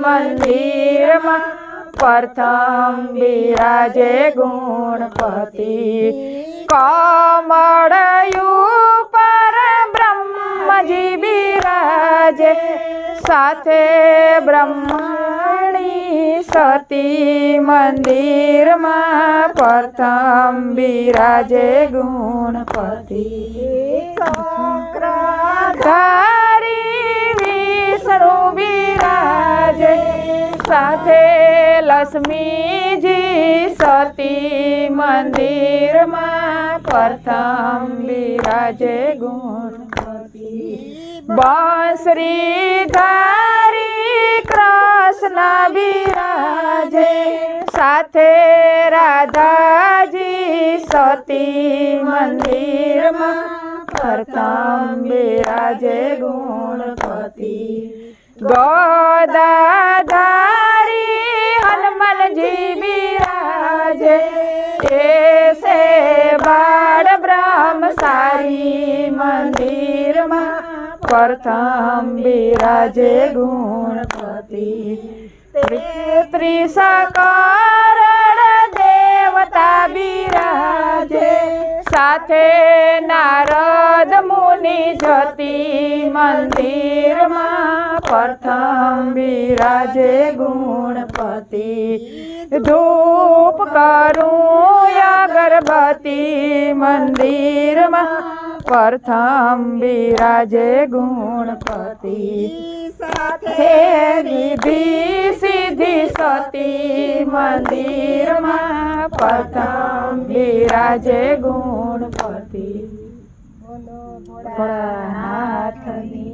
મંદિરમાં પ્રથમ બિરાજે ગુણપતિ કમળ ઉપર બ્રહ્મજી બિરાજે સાથે બ્રહ્મણી સતી મંદિરમાં પ્રથમ બિરાજે ગુણપતિ ચક્રધારી વિષ્ણુ બિરાજે સાથે લક્ષ્મીજી સતી મંદિરમાં પ્રથમ બિરાજે ગુણપતિ બંસરીધારી કૃષ્ણ બિરાજે સાથે રાધાજી સતી મંદિરમાં પ્રથમ બિરાજે ગુણપતિ ગદાધારી હનુમાનજી બિરાજે એસે બાળ બ્રહ્મચારી મંદિરમાં પ્રથમ બિરાજે ગુણપતિ ત્રિસકરણ દેવતા બિરાજે સાથે નારદ મુનિ જતી મંદિરમાં પ્રથમ બિરાજે ગુણપતિ ધૂપ કરું અગરબત્તી મંદિરમાં પ્રથમ બિરાજે ગુણપતિ સાથે રિદ્ધિ સિદ્ધિ સતી મંદિરમાં પ્રથમ બિરાજે ગુણપતિ ભોળાનાથની